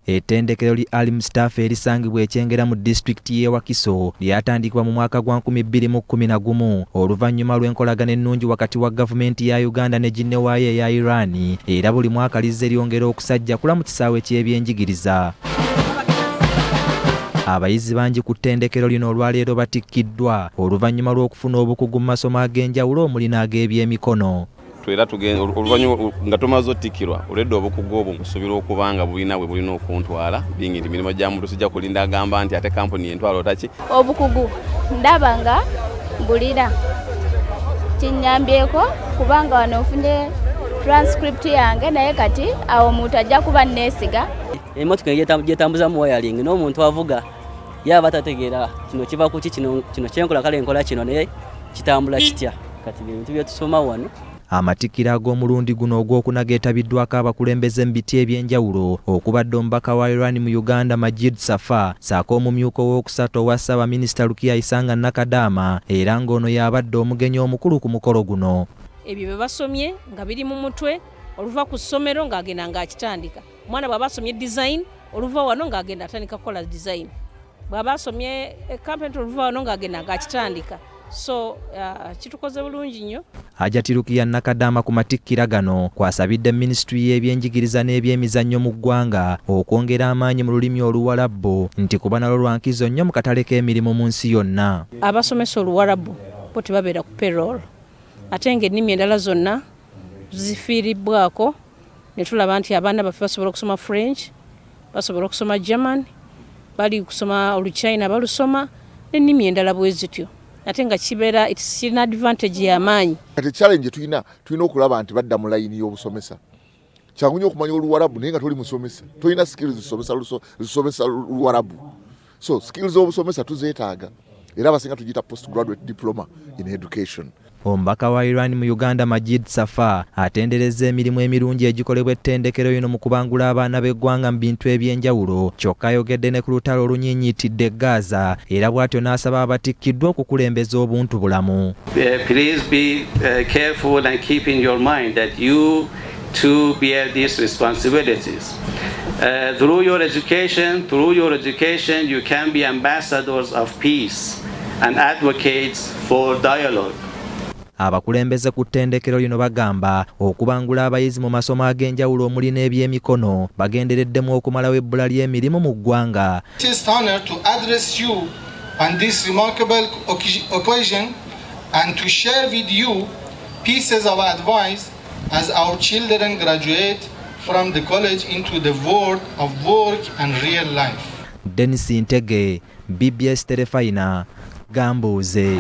Ettendekero li Ali Mustafah erisangibwa ekyengera mu disitulikiti y'e Wakiso lyatandikibwa mu mwaka gwa 2011 oluvannyuma lw'enkolagana ennungi wakati wa gavumenti ya Uganda ne ginnewaayo eya Iran, era buli mwaka lizze lyongera okusajjakula mu kisaawe ky'ebyenjigiriza. Abayizi bangi ku ttendekero lino olwaleero batikkiddwa oluvannyuma lw'okufuna obukugu mu masomo ag'enjawulo omuli n'ag'ebyemikono. Twera tugenda oluvannyuma nga tumaze ottikkirwa oledde obukugu obwo nkusuubira okubanga bulina bwe bulina okuntwala bingi nti mirimu gya muntu sijja kulinda agamba nti ate kampuni yentwala otaki. Obukugu ndaba nga mbulira kinyambyeko kubanga wano nfunye transcript yange naye kati awo omuntu ajja kuba neesiga. Emmotoka gyetambuza mu wayaling n'omuntu avuga yaba tategeera kino kiva kuki kino kyenkola kale enkola kino naye kitambula kitya kati bintu byetusoma wano. Amatikkira ag'omulundi guno ogw'okuna geetabiddwako abakulembeze mu biti ebyenjawulo okubadde omubaka wa Iran mu Uganda Mustafah saako omumyuka ow'okusatu owa Ssaabaminisita Isanga Nakadama era ng'ono y'abadde omugenyi omukulu ku mukolo guno. Ebyo bye basomye nga biri mu mutwe oluva ku ssomero ng'agenda ng'akitandika. Omwana bw'aba asomye design oluva wano ng'agenda atandika kukola design. Bw'aba asomye carpentry oluva wano ng'agenda ng'akitandika. So kitukoze bulungi nnyo. Ajatirukiya Nakadama ku matikkira gano kwasabidde Ministry y'ebyenjigiriza n'ebyemizannyo mu ggwanga okwongera amaanyi mu lulimi Oluwalabbo nti kuba nalwo lwankizo nnyo mu katale k'emirimu mu nsi yonna. Abasomesa Oluwalabbo bo tebabeera ku payroll ate ng'ennimi endala zonna zifiiribbwako ne tulaba nti abaana baffe basobola okusoma French, basobola okusoma German, bali kusoma Oluchina balusoma n'ennimi endala bwe zityo. Ate nga kibeera kirina advantage y'amaanyi. Kati challenge tulina okulaba nti badda mu layini y'obusomesa. Kyangu nnyo okumanya Oluwarabu naye nga toli musomesa. Tolina skills zisomesa Luwarabu. So skills z'obusomesa tuzeetaaga. Era abasinga tugiyita postgraduate diploma in education. Omubaka wa Iran mu Uganda Mustafah atenderezza emirimu emirungi egikolebwa ettendekero lino mu kubangula abaana b'eggwanga mu bintu ebyenjawulo kyokka ayogedde ne ku lutalo olunyiinyiitidde Gaza era bw'atyo n'asaba abatikkiddwa okukulembeza obuntu bulamu. Please be careful and keep in your mind that you too bear these responsibilities. Through your education you can be ambassadors of peace and advocates for dialogue. Abakulembeze ku ttendekero lino bagamba okubangula abayizi mu masomo ag'enjawulo omuli n'ebyemikono bagendereddemu okumalawo ebbula ly'emirimu mu ggwanga. It is an honor to address you on this remarkable occasion and to share with you pieces of advice as our children graduate from the college into the world of work and real life. BBS Terefayina, Gambuuze.